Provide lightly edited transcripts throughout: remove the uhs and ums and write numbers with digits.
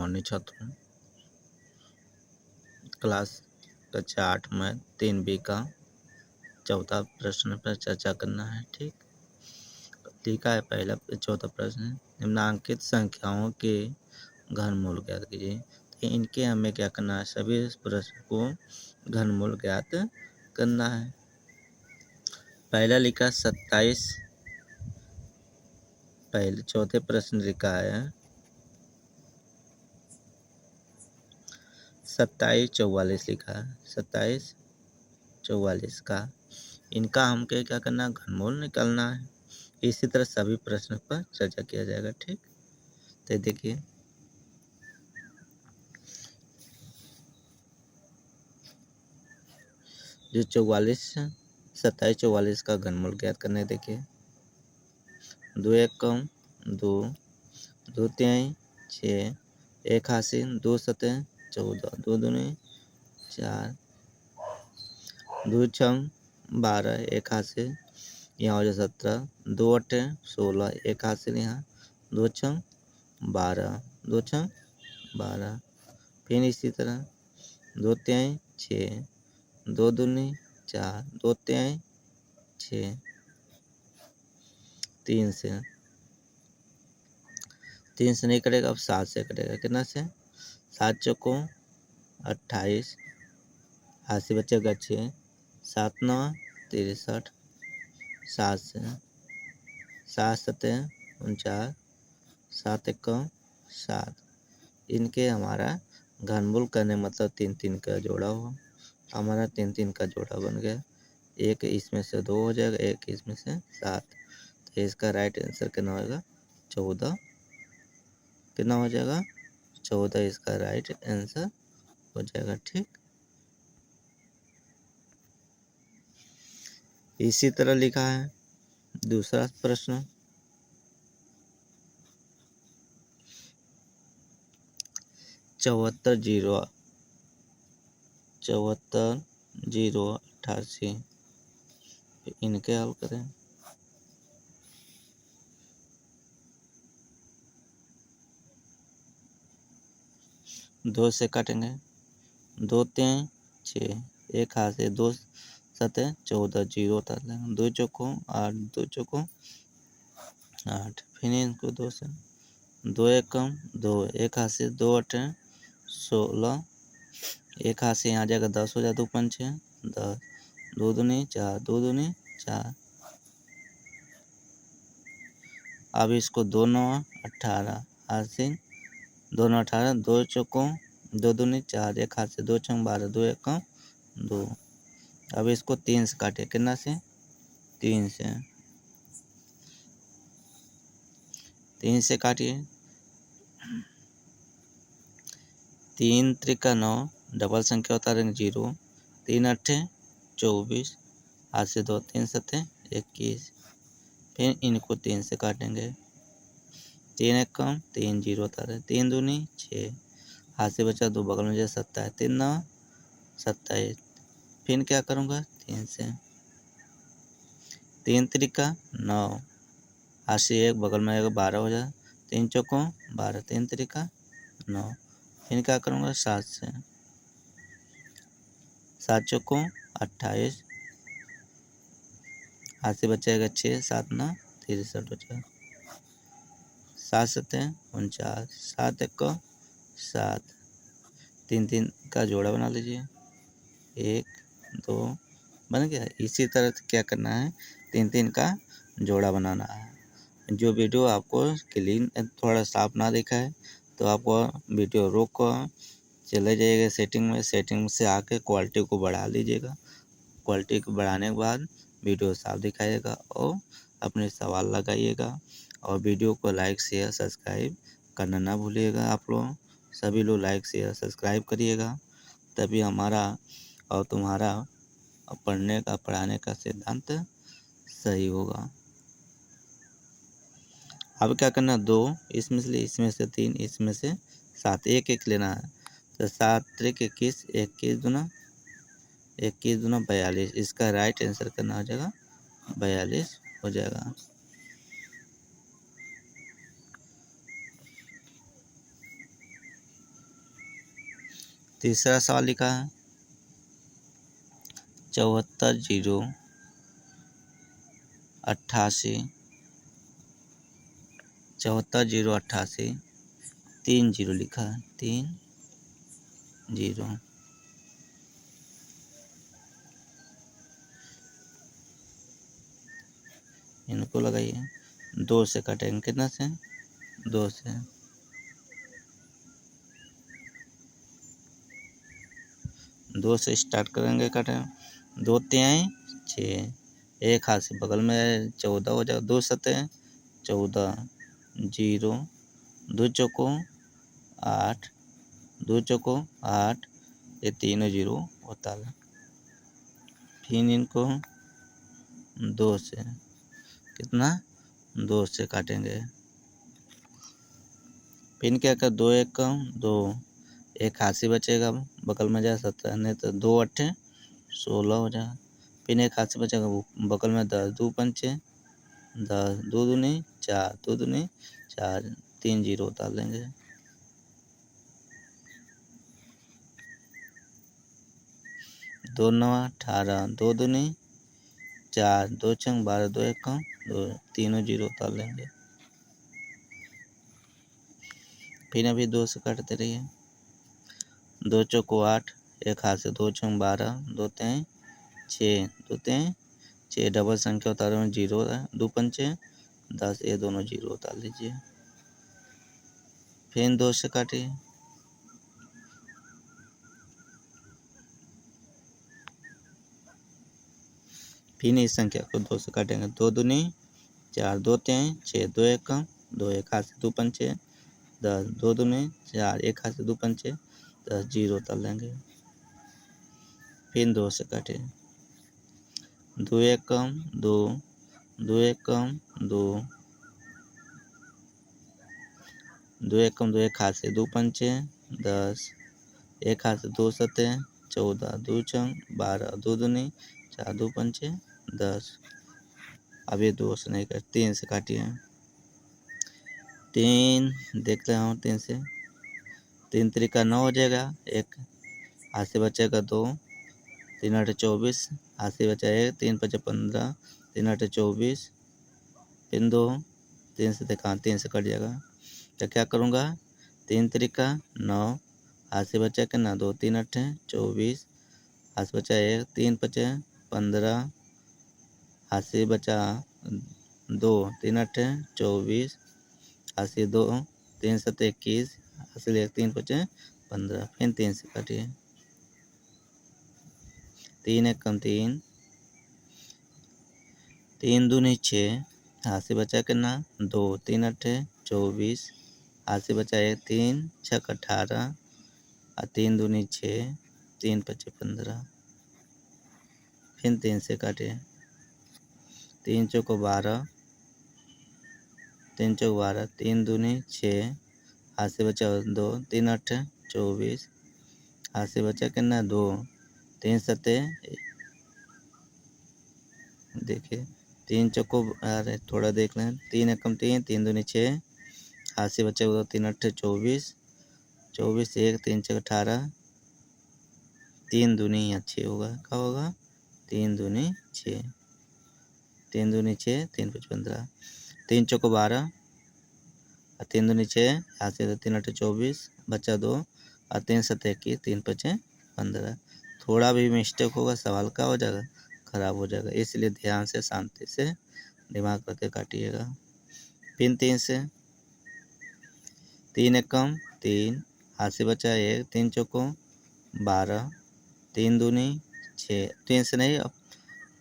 Morning छात्रों, class कक्षा 8 में 3B का चौथा प्रश्न पर चर्चा करना है। ठीक है। पहला चौथा प्रश्न, निम्नांकित संख्याओं के घनमूल ज्ञात कीजिए। तो इनके हमें क्या करना है, सभी प्रश्न को घनमूल ज्ञात करना है। पहला लिखा 27, पहले चौथे प्रश्न लिखा है 27, 44 लिखा है 27, 44 का इनका हमको क्या करना है, घनमूल निकालना है। इसी तरह सभी प्रश्न पर चर्चा किया जाएगा। ठीक, तो देखिए जो 27, 44 का घनमूल ज्ञात करने, देखिए 2 एक कम 2, 2 तिहाई 6, 1 हासिल 2 सतह 14, 2 दूनी 4, 2 छंग 12, 1 हासिल यहाँ हो जाए 17, 2 अट्ठे 16, 1 हासिल यहाँ 2 छंग 12, 2 छंग 12। फिर इसी तरह 2 तिहाई 6, 2 दूनी 4, 2 तिहाई 6, 3 से नहीं कटेगा, अब 7 से कटेगा। कितना से, 7 चौकों 28, हाथ से बचेगा 6, 7 9 63, 7 से 7 सतह 49, 7 एक 7। इनके हमारा घनमूल करने मतलब 3 3 का जोड़ा हुआ, हमारा 3 3 का जोड़ा बन गया। एक इसमें से 2 हो जाएगा, एक इसमें से 7। तो इसका राइट आंसर कितना होगा, 14। कितना हो जाएगा, 14 इसका राइट आंसर हो जाएगा। ठीक, इसी तरह लिखा है दूसरा प्रश्न, 74 0 88। इनके हल करें। 2 से काटेंगे, 2 तिहाई 6, 1 हाथ से 2 सतह 14, 0 उतार लेंगे, 2 चौकों 8, 2 चौकों 8। फिर इनको 2 से 2 एक कम 2, 1 हाथ से 2 अट्ठे 16, 1 हाथ से यहाँ आ जाएगा 10 हो जाए, 2 पंचे 10, 2 दूनी 4, 2 दूनी 4। अब इसको 2 9 18, हाथ से 2 9 18, 2 चौकों 2 दूनी 4, 1 हाथ से 2 छंग 12, 2 एक 2। अब इसको 3 से काटे, कितना से, 3 से, 3 से काटिए। 3 त्रिका 9, डबल संख्या उतारेंगे 0, 3 अट्ठे 24, हाथ से 2 3 सतह 21। फिर इनको 3 से काटेंगे, 3 एक 3, 0 उतारे, 3 दूनी 6, हाथ से बचा 2 बगल में जाए 27, 3 9 27। फिर क्या करूँगा, 3 से, 3 त्रिका 9, हाथ से 1 बगल में आएगा 12 हो जाए, 3 चौकों 12, 3 त्रिका 9। फिर क्या करूँगा, 7 से, 7 चौकों 28, हाथ से बचेगा 6, 7 9 63 हो जाएगा, 7 सतह 49, 7 एक 7। 3 3 का जोड़ा बना लीजिए, 1 2 बन गया। इसी तरह से क्या करना है, 3 3 का जोड़ा बनाना है। जो वीडियो आपको क्लीन थोड़ा साफ ना दिखा है तो आप वीडियो रोक कर चले जाइएगा सेटिंग में, सेटिंग से आके क्वालिटी को बढ़ा लीजिएगा। क्वालिटी को बढ़ाने के बाद वीडियो साफ दिखाइएगा और अपने सवाल लगाइएगा। और वीडियो को लाइक शेयर सब्सक्राइब करना ना भूलिएगा। आप लोग सभी लोग लाइक शेयर सब्सक्राइब करिएगा, तभी हमारा और तुम्हारा पढ़ने का पढ़ाने का सिद्धांत सही होगा। अब क्या करना, 2 इसमें से 3, इसमें से 7, एक एक लेना है। तो 7 त्रिक 21, 21 दूना 42। इसका राइट आंसर करना हो जाएगा 42 हो जाएगा। तीसरा सवाल लिखा है 74,088 74,088 3 जीरो लिखा है 3 जीरो। इनको लगाइए 2 से काटेंगे कितना से 2 से 2 से स्टार्ट करेंगे काटें 2 तिहाई 6 एक हाथ से बगल में 14 हो जाएगा 2 सतह 14 जीरो 2 चौको 8 2 चौको 8 ये तीनों जीरो होता है। फिर इनको 2 से कितना 2 से काटेंगे। फिर क्या कर 2 एक कम 2 एक हाथ से बचेगा बगल में जाए 17 नहीं तो 2 अट्ठे 16 हो जाएगा। फिर एक हाथ से बचेगा बगल में 10 2 पंचे 10 2 दूनी 4 2 दूनी 4 3 जीरो उतार लेंगे। दो 9 18 2 दूनी 4 2 छंग 12 2 एक कम 2 तीनों जीरो उतार लेंगे। फिर अभी 2 से काटते रहिए 2 चौको 8 एक हाथ से 2 छंग 12 2 तें 6 2 तें 6 डबल संख्या उतारे में जीरो है 2 पंचे 10 ये दोनों जीरो उतार लीजिए। फिर 2 से काटिए फिर इस संख्या को 2 से काटेंगे 2 दूनी 4 2 तें 6 2 एक कम 2 एक हाथ से 2 पंचे 10 2 दूनी 4 एक हाथ से 2 पंचे 10 जीरो उतार लेंगे। फिर 2 से काटिए 2 एक कम 2 2 एक कम 2 2 एक कम 2 एक हाथ से 2 पंचे 10 एक हाथ से 2 सतह 14 2 चंग 12 2 दूनी 4 2 पंचे 10। अब ये 2 से नहीं कर 3 से काटिए 3 देखते हैं 3 से 3 तरीका 9 हो जाएगा एक हाथ से बचेगा 2 3 8 24 हाथ से बचा 1 3 5 15 3 8 24 फिर 2 3 से देखा 3 से कट जाएगा तो क्या करूँगा 3 तरीका 9 हाथ से बचा कितना 2 3 8 24 हाथ से बचा 1 3 5 15 हाथ से बचा 2 3 8 24 हाथ से 2 3 7 21 हाथ से 1 3 5 15 फिर 3 से काटिए 3 एक कम 3 3 दूनी 6 हाथ से बचा कितना 2 3 8 24 हाथ से बचा 1 3 6 18 और 3 दूनी 6 3 5 15 फिर 3 से काटिए 3 चौको 12 3 चौको 12 3 दूनी 6 हाथ से बचा 2 3 8 24 हाथ से बचा कितना 2 3 सतह देखिए 3 चौको अरे थोड़ा देख लें 3 एकम 3 3 दूनी 6 हाथ से बचा 3 8 24 24 1 3 6 18 3 दूनी यहाँ 6 होगा क्या होगा 3 दूनी 6 3 दूनी 6 3 5 15 3 चौको 12 और 3 दूनी 6 हाथ से 3 8 24 बचा 2 और 3 सतह 21 3 5 15 थोड़ा भी मिस्टेक होगा सवाल का हो जाएगा खराब हो जाएगा इसलिए ध्यान से शांति से दिमाग रख के काटिएगा। फिर 3 से 3 एकम 3 हाथ से बचा 1 3 चौको 12 3 दूनी 6 3 से नहीं अब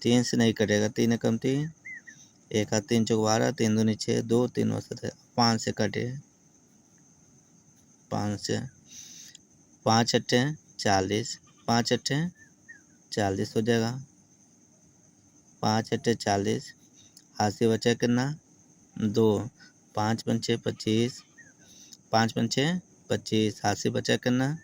3 से नहीं कटेगा 3 एकम 3 एक हाथ 3 चौको 12 3 दूनी 6 2 3 वसत 5 से कटे 5 से 5 अट्ठे 40 5 अट्ठे 40 हो जाएगा 5 अट्ठे 40 हाथ से बचा कितना 2 5 पंचे 25 5 पंचे 25 हाथ से बचा कितना